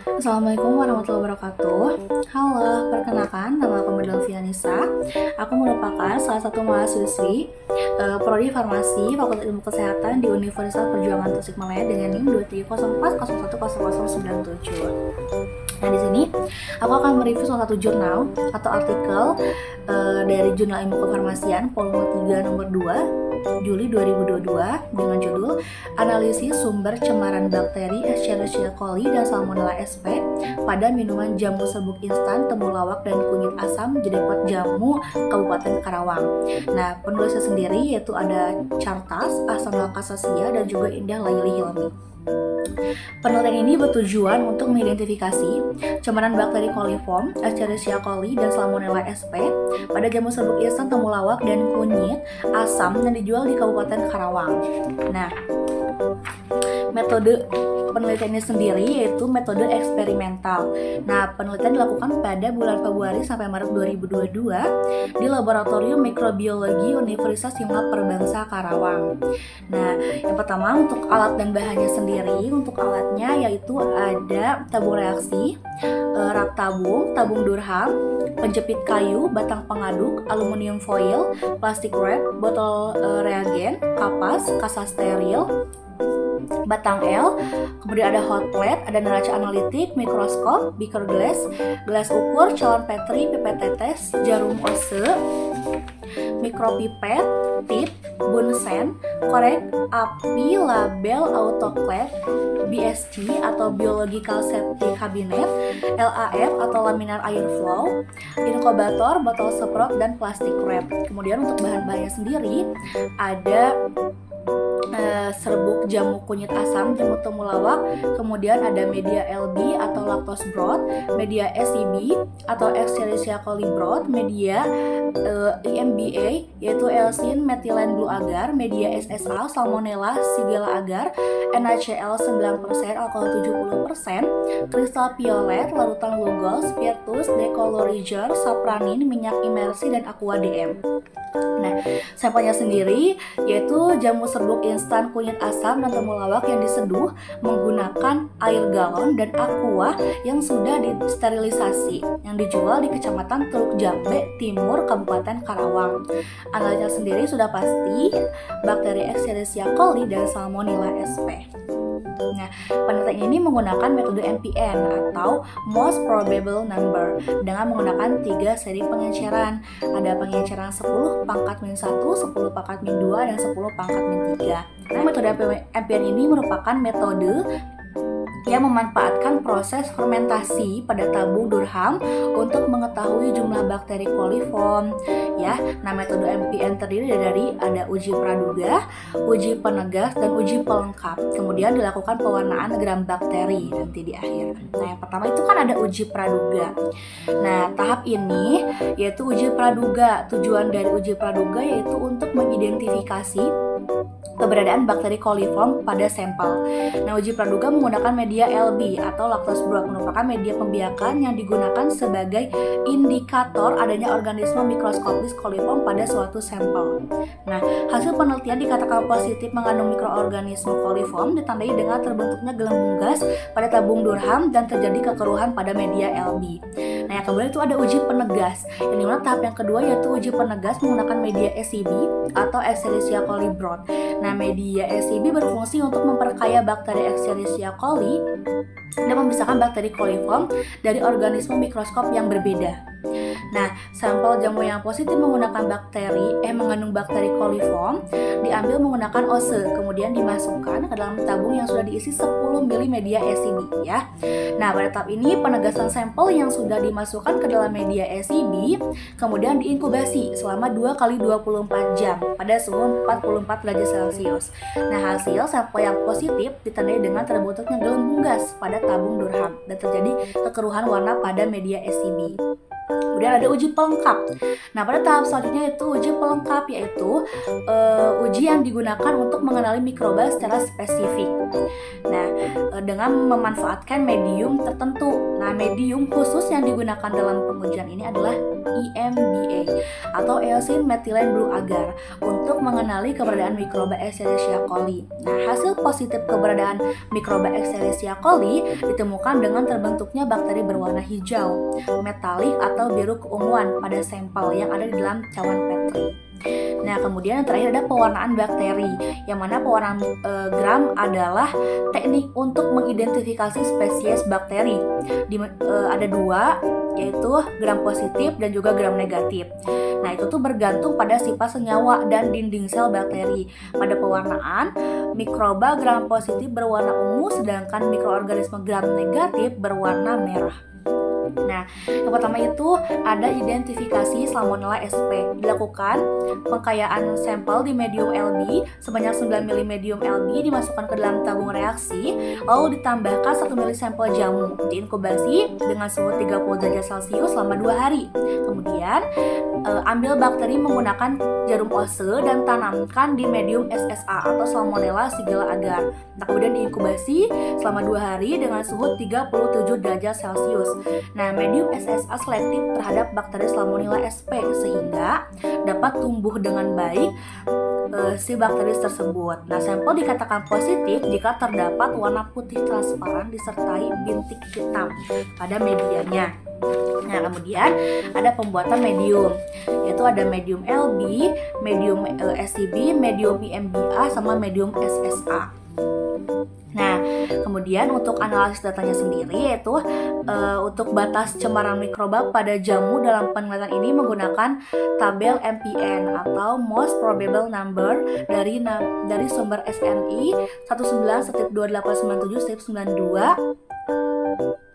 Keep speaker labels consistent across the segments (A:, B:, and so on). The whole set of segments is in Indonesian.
A: Assalamualaikum warahmatullahi wabarakatuh. Halo, perkenalkan nama aku Delvianisa. Aku merupakan salah satu mahasiswi Prodi Farmasi Fakultas Ilmu Kesehatan di Universitas Perjuangan Tasikmalaya dengan NIM 2304010197. Nah, di sini aku akan mereview salah satu jurnal atau artikel dari Jurnal Ilmu Kefarmasian volume 3 nomor 2 Juli 2022 dengan judul Analisis Sumber Cemaran Bakteri Escherichia coli dan Salmonella sp pada minuman jamu serbuk instan, temulawak, dan kunyit asam Jedepot Jamu Kabupaten Karawang. Nah, penulisnya sendiri yaitu ada Chartas, Ahsanul Kasasia, dan juga Indah Laili Hilmi. Penelitian ini bertujuan untuk mengidentifikasi cemaran bakteri coliform, Escherichia coli, dan Salmonella sp pada jamu serbuk instan, temulawak, dan kunyit asam yang dijual di Kabupaten Karawang. Nah, metode penelitiannya sendiri yaitu metode eksperimental. Nah, penelitian dilakukan pada bulan Februari sampai Maret 2022 di Laboratorium Mikrobiologi Universitas Simlab Perbangsa Karawang. Nah, yang pertama untuk alat dan bahannya sendiri, untuk alatnya yaitu ada tabung reaksi, rak tabung, tabung Durham, penjepit kayu, batang pengaduk, aluminium foil, plastik wrap, botol reagen, kapas, kasa steril, batang L, kemudian ada hot plate, ada neraca analitik, mikroskop, beaker glass, gelas ukur, calon Petri, pipet tetes, jarum ose, mikropipet, tip, bunsen, korek api, label, autoclave, BSC atau Biological Safety Cabinet, LAF atau Laminar Air Flow, inkubator, botol semprot, dan plastik wrap. Kemudian untuk bahan-bahannya sendiri ada serbuk jamu kunyit asam, jamu temulawak, kemudian ada media LB atau lactose broth, media SCB atau Escherichia coli broth, media EMBA yaitu Elsin Methylene Blue Agar, media SSA Salmonella Shigella Agar, NaCl 9%, alkohol 70%, kristal violet, larutan Lugol, spiritus, decolorizer, sapranin, minyak imersi, dan aqua DM. Nah, sampelnya sendiri yaitu jamu serbuk instan kunyit asam dan temulawak yang diseduh menggunakan air galon dan aqua yang sudah disterilisasi yang dijual di Kecamatan Teluk Jambe Timur, Kabupaten Karawang. Analisa sendiri sudah pasti bakteri Escherichia coli dan Salmonella sp. Nah, penelitian ini menggunakan metode MPN atau Most Probable Number dengan menggunakan 3 seri pengenceran. Ada pengenceran 10 pangkat min 1, 10 pangkat min 2, dan 10 pangkat min 3. Nah, metode MPN ini merupakan metode yang memanfaatkan proses fermentasi pada tabung Durham untuk mengetahui jumlah bakteri coliform ya. Nah, metode MPN terdiri dari ada uji praduga, uji penegas, dan uji pelengkap. Kemudian dilakukan pewarnaan gram bakteri nanti di akhir. Nah, yang pertama itu kan ada uji praduga. Nah, tahap ini yaitu uji praduga. Tujuan dari uji praduga yaitu untuk mengidentifikasi keberadaan bakteri coliform pada sampel. Nah, uji praduga menggunakan media LB atau lactose broth, merupakan media pembiakan yang digunakan sebagai indikator adanya organisme mikroskopis coliform pada suatu sampel. Nah, hasil penelitian dikatakan positif mengandung mikroorganisme coliform ditandai dengan terbentuknya gelembung gas pada tabung Durham dan terjadi kekeruhan pada media LB. Nah, yang kemudian itu ada uji penegas. Yang dimana tahap yang kedua yaitu uji penegas menggunakan media SCB atau Escherichia coli broth. Nah, media SCB berfungsi untuk memperkaya bakteri Escherichia coli dan memisahkan bakteri coliform dari organisme mikroskop yang berbeda. Nah, sampel jamu yang positif menggunakan mengandung bakteri coliform diambil menggunakan ose, kemudian dimasukkan ke dalam tabung yang sudah diisi 10 ml media SCB ya. Nah, pada tahap ini penegasan sampel yang sudah dimasukkan ke dalam media SCB kemudian diinkubasi selama 2 kali 24 jam pada suhu 44 derajat Celcius. Nah, hasil sampel yang positif ditandai dengan terbentuknya gelembung gas pada tabung Durham dan terjadi kekeruhan warna pada media SCB. Kemudian ada uji pelengkap. Nah, pada tahap selanjutnya itu uji pelengkap, yaitu uji yang digunakan untuk mengenali mikroba secara spesifik. Nah, dengan memanfaatkan medium tertentu. Nah, medium khusus yang digunakan dalam pengujian ini adalah EMBA atau Eosin Methylene Blue Agar untuk untuk mengenali keberadaan mikroba Escherichia coli. Nah, hasil positif keberadaan mikroba Escherichia coli ditemukan dengan terbentuknya bakteri berwarna hijau, metalik atau biru keunguan pada sampel yang ada di dalam cawan Petri. Nah, kemudian yang terakhir ada pewarnaan bakteri, yang mana pewarnaan gram adalah teknik untuk mengidentifikasi spesies bakteri. Ada dua, yaitu gram positif dan juga gram negatif. Nah, itu tuh bergantung pada sifat senyawa dan dinding sel bakteri. Pada pewarnaan, mikroba gram positif berwarna ungu, sedangkan mikroorganisme gram negatif berwarna merah. Nah, yang pertama itu ada identifikasi Salmonella sp. Dilakukan pengkayaan sampel di medium LB sebanyak 9 ml medium LB dimasukkan ke dalam tabung reaksi, lalu ditambahkan 1 ml sampel jamu, diinkubasi dengan suhu 30 derajat Celcius selama 2 hari. Kemudian ambil bakteri menggunakan jarum ose dan tanamkan di medium SSA atau Salmonella Shigella agar. Nah, kemudian diinkubasi selama 2 hari dengan suhu 37 derajat Celcius. Nah, medium SSA selektif terhadap bakteri Salmonella sp sehingga dapat tumbuh dengan baik si bakteri tersebut. Nah, sampel dikatakan positif jika terdapat warna putih transparan disertai bintik hitam pada medianya. Nah, kemudian ada pembuatan medium, yaitu ada medium LB, medium SCB, medium IMBA, sama medium SSA. Nah, kemudian untuk analisis datanya sendiri, yaitu untuk batas cemaran mikroba pada jamu dalam penelitian ini menggunakan tabel MPN atau Most Probable Number dari sumber SNI 19/2897/92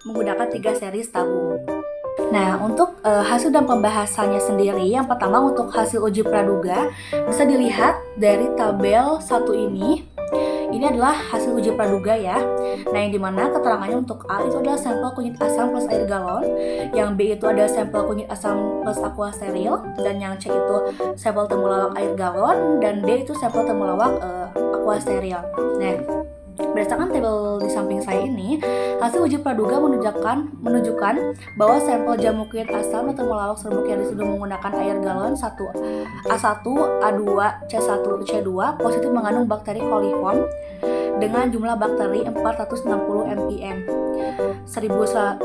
A: menggunakan 3 series tabung. Nah, untuk hasil dan pembahasannya sendiri, yang pertama untuk hasil uji praduga bisa dilihat dari tabel 1 ini. Ini adalah hasil uji praduga ya. Nah, yang dimana keterangannya untuk A itu adalah sampel kunyit asam plus air galon, yang B itu ada sampel kunyit asam plus aqua steril, dan yang C itu sampel temulawak air galon, dan D itu sampel temulawak aqua steril. Nah, berdasarkan tabel di samping saya ini, hasil uji praduga menunjukkan bahwa sampel jamu kunyit asam dan temulawak serbuk yang diseduh menggunakan air galon A1, A2, C1, C2 positif mengandung bakteri coliform dengan jumlah bakteri 460 mpn, 1100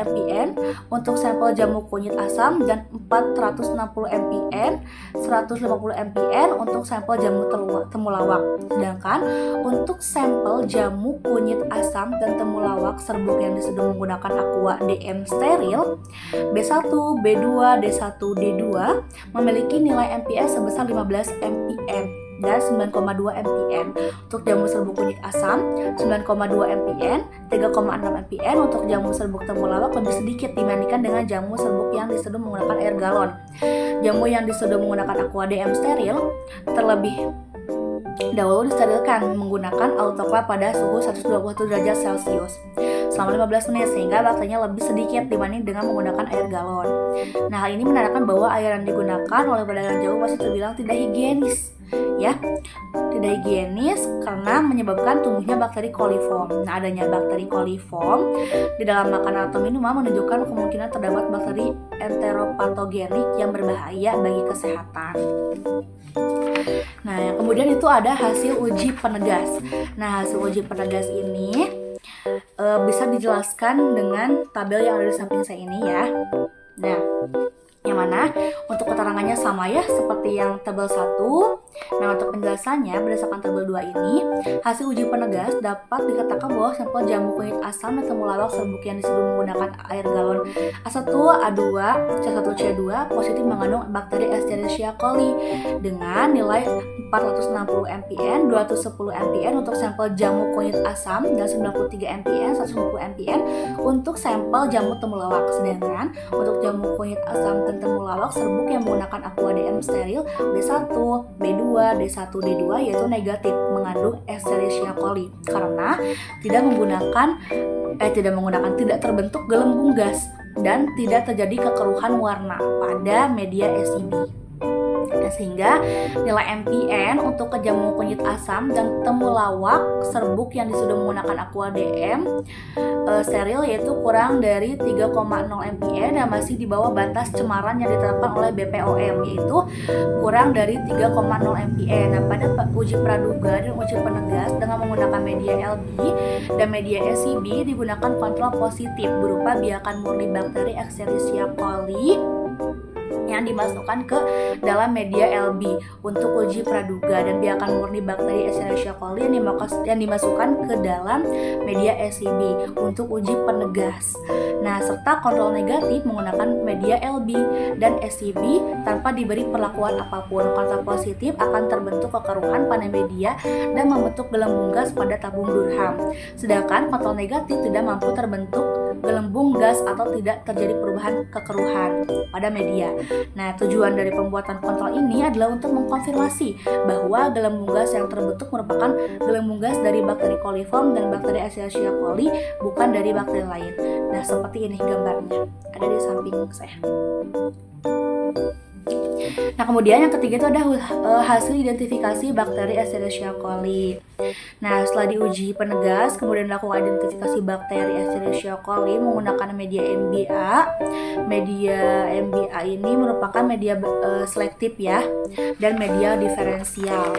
A: mpn untuk sampel jamu kunyit asam dan 460 mpn, 150 mpn untuk sampel jamu temulawak. Sedangkan untuk sampel jamu kunyit asam dan temulawak serbuk yang diseduh menggunakan aqua DM steril B1, B2, D1, D2 memiliki nilai MPS sebesar 15 mpn dan 9,2 mpn untuk jamu serbuk kunyit asam, 9,2 mpn, 3,6 mpn untuk jamu serbuk temulawak lebih sedikit dibandingkan dengan jamu serbuk yang diseduh menggunakan air galon. Jamu yang diseduh menggunakan aqua DM steril terlebih dahulu disterilkan menggunakan autoclave pada suhu 120 derajat Celcius selama 15 menit sehingga bakterinya lebih sedikit dibanding dengan menggunakan air galon. Nah, hal ini menandakan bahwa air yang digunakan oleh pedagang jamu masih terbilang tidak higienis. Ya, tidak higienis karena menyebabkan tumbuhnya bakteri coliform. Nah, adanya bakteri coliform di dalam makanan atau minuman menunjukkan kemungkinan terdapat bakteri enteropatogenik yang berbahaya bagi kesehatan. Nah, yang kemudian itu ada hasil uji penegas. Nah, hasil uji penegas ini bisa dijelaskan dengan tabel yang ada di samping saya ini ya. Nah, yang mana untuk keterangannya sama ya seperti yang tabel 1. Nah, untuk penjelasannya berdasarkan tabel 2 ini, hasil uji penegas dapat dikatakan bahwa sampel jamu kunyit asam dan temulawak serbuk yang diseduh menggunakan air galon A1, A2, C1, C2 positif mengandung bakteri Escherichia coli dengan nilai 460 mpn, 210 mpn untuk sampel jamu kunyit asam dan 93 mpn, 150 mpn untuk sampel jamu temulawak. Sedangkan untuk jamu kunyit asam dan temulawak serbuk yang menggunakan aqua DM steril B1, B2, D1, D2 yaitu negatif mengandung Escherichia coli karena tidak terbentuk gelembung gas dan tidak terjadi kekeruhan warna pada media SCB. Dan sehingga nilai MPN untuk kejamu kunyit asam dan temulawak serbuk yang sudah menggunakan aqua DM steril yaitu kurang dari 3,0 MPN dan masih di bawah batas cemaran yang ditetapkan oleh BPOM yaitu kurang dari 3,0 MPN. Nah, pada uji praduga dan uji penegas dengan menggunakan media LB dan media SCB digunakan kontrol positif berupa biakan murni bakteri Escherichia coli yang dimasukkan ke dalam media LB untuk uji praduga dan biakan murni bakteri Escherichia coli yang dimasukkan ke dalam media SCB untuk uji penegas. Nah, serta kontrol negatif menggunakan media LB dan SCB tanpa diberi perlakuan apapun. Kontrol positif akan terbentuk kekeruhan pada media dan membentuk gelembung gas pada tabung Durham. Sedangkan kontrol negatif tidak mampu terbentuk gelembung gas atau tidak terjadi perubahan kekeruhan pada media. Nah, tujuan dari pembuatan kontrol ini adalah untuk mengkonfirmasi bahwa gelembung gas yang terbentuk merupakan gelembung gas dari bakteri coliform dan bakteri Escherichia coli, bukan dari bakteri lain. Nah, seperti ini gambarnya, ada di samping saya. Nah, kemudian yang ketiga itu ada hasil identifikasi bakteri Escherichia coli. Nah, setelah diuji penegas, kemudian dilakukan identifikasi bakteri Escherichia coli menggunakan media MBA. Media MBA ini merupakan media selektif ya, dan media diferensial.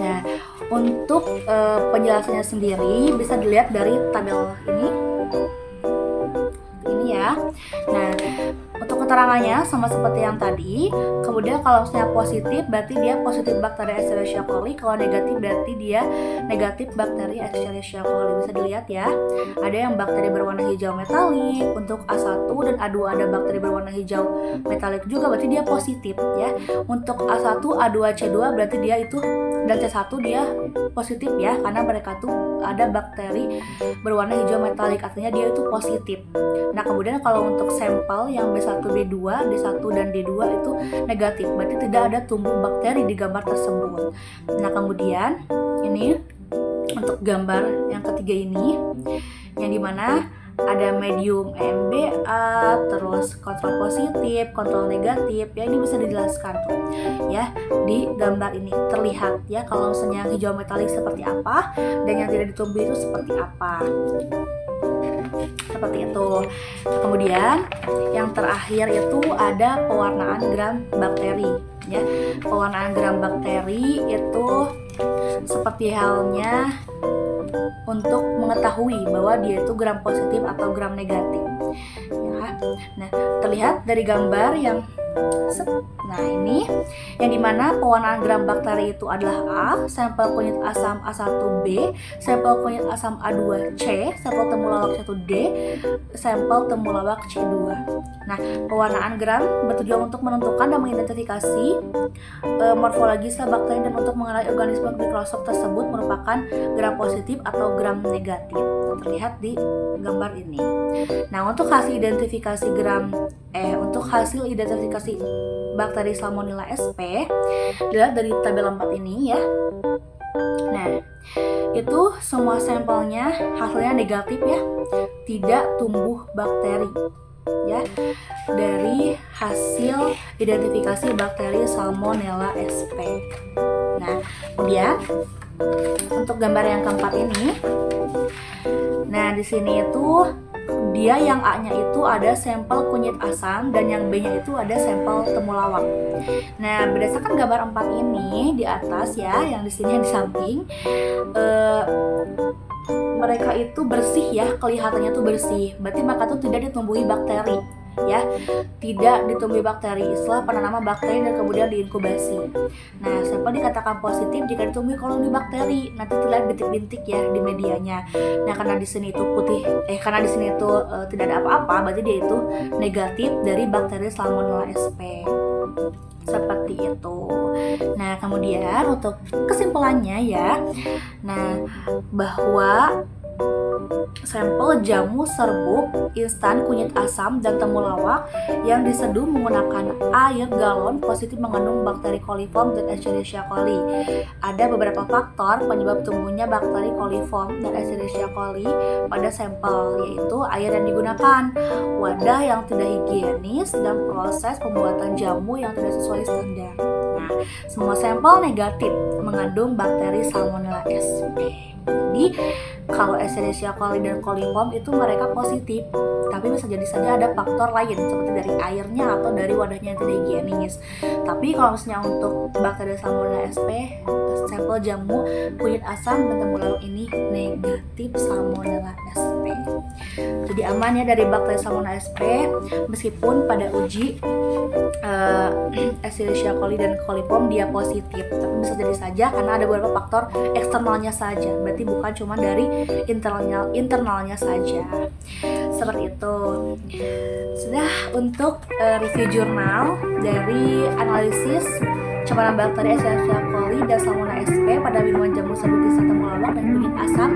A: Nah, untuk penjelasannya sendiri bisa dilihat dari tabel ini ya. Nah, untuk keterangannya sama seperti yang tadi. Kemudian kalau misalnya positif berarti dia positif bakteri Escherichia coli, kalau negatif berarti dia negatif bakteri Escherichia coli. Bisa dilihat ya. Ada yang bakteri berwarna hijau metalik, untuk A1 dan A2 ada bakteri berwarna hijau metalik juga, berarti dia positif ya. Untuk A1, A2, C2 berarti dia itu, dan C1 dia positif ya, karena mereka tuh ada bakteri berwarna hijau metalik, artinya dia itu positif. Nah, kemudian kalau untuk sampel yang B1, B2, D1 dan D2 itu negatif, berarti tidak ada tumbuh bakteri di gambar tersebut. Nah, kemudian ini untuk gambar yang ketiga ini, yang dimana ada medium MBA, terus kontrol positif, kontrol negatif, ya ini bisa dijelaskan tuh ya di gambar ini terlihat ya kalau misalnya yang hijau metalik seperti apa dan yang tidak ditumbuh itu seperti apa. Seperti itu. Kemudian yang terakhir itu ada pewarnaan gram bakteri ya. Pewarnaan gram bakteri itu seperti halnya untuk mengetahui bahwa dia itu gram positif atau gram negatif ya. Nah, terlihat dari gambar yang nah ini yang dimana pewarnaan gram bakteri itu adalah A, sampel kunyit asam A1B, sampel kunyit asam A2C, sampel temulawak C1D, sampel temulawak C2. Nah, pewarnaan gram bertujuan untuk menentukan dan mengidentifikasi morfologi sel bakteri dan untuk mengenali organisme mikrosop tersebut merupakan gram positif atau gram negatif. Terlihat di gambar ini. Nah, untuk hasil identifikasi untuk hasil identifikasi bakteri Salmonella sp dilihat dari tabel 4 ini ya. Nah, itu semua sampelnya hasilnya negatif ya, tidak tumbuh bakteri ya dari hasil identifikasi bakteri Salmonella sp. Nah, kemudian untuk gambar yang keempat ini, nah di sini itu dia yang A-nya itu ada sampel kunyit asam dan yang B-nya itu ada sampel temulawak. Nah, berdasarkan gambar 4 ini di atas ya, yang di sini yang di samping, mereka itu bersih ya, kelihatannya tuh bersih. Berarti mereka tuh tidak ditumbuhi bakteri ya, tidak ditumbuhi bakteri setelah penanaman bakteri dan kemudian diinkubasi. Nah, sampel dikatakan positif jika ditumbuhi koloni bakteri. Nanti terlihat bintik-bintik ya di medianya. Nah, karena di sini itu karena di sini itu tidak ada apa-apa, berarti dia itu negatif dari bakteri Salmonella sp. Seperti itu. Nah, kemudian untuk kesimpulannya ya, nah bahwa sampel jamu serbuk instan kunyit asam dan temulawak yang diseduh menggunakan air galon positif mengandung bakteri coliform dan Escherichia coli. Ada beberapa faktor penyebab tumbuhnya bakteri coliform dan Escherichia coli pada sampel, yaitu air yang digunakan, wadah yang tidak higienis, dan proses pembuatan jamu yang tidak sesuai standar. Nah, semua sampel negatif mengandung bakteri Salmonella sp. Jadi kalau Escherichia coli dan coliform itu mereka positif, tapi bisa jadi saja ada faktor lain seperti dari airnya atau dari wadahnya yang tidak higienis. Tapi kalau misalnya untuk bakteri Salmonella sp, sampel jamu kunyit asam dan temulawak ini negatif Salmonella sp. Jadi aman ya dari bakteri Salmonella sp, meskipun pada uji Escherichia coli dan coliform dia positif, tapi bisa jadi saja karena ada beberapa faktor eksternalnya saja, berarti bukan cuma dari internalnya saja. Seperti itu. Sudah untuk review jurnal dari analisis pencemaran bakteri Escherichia coli dan Salmonella sp pada minuman jamu serbuk instan temulawak dan kunyit asam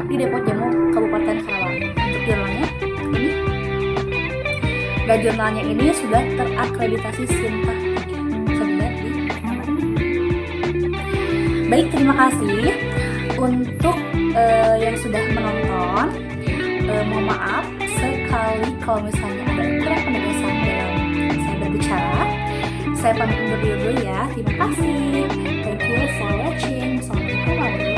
A: di Depot Jamu Kabupaten Karawang. Untuk jurnalnya ini, dan jurnalnya ini sudah terakreditasi SINTA. Bisa dilihat di kamar. Baik, terima kasih untuk yang sudah menonton. Mohon maaf sekali kalau misalnya ada kurang penegasan dalam saya berbicara. Saya pamit undur diri dulu ya. Terima kasih. Thank you for watching. Assalamualaikum warahmatullahi wabarakatuh.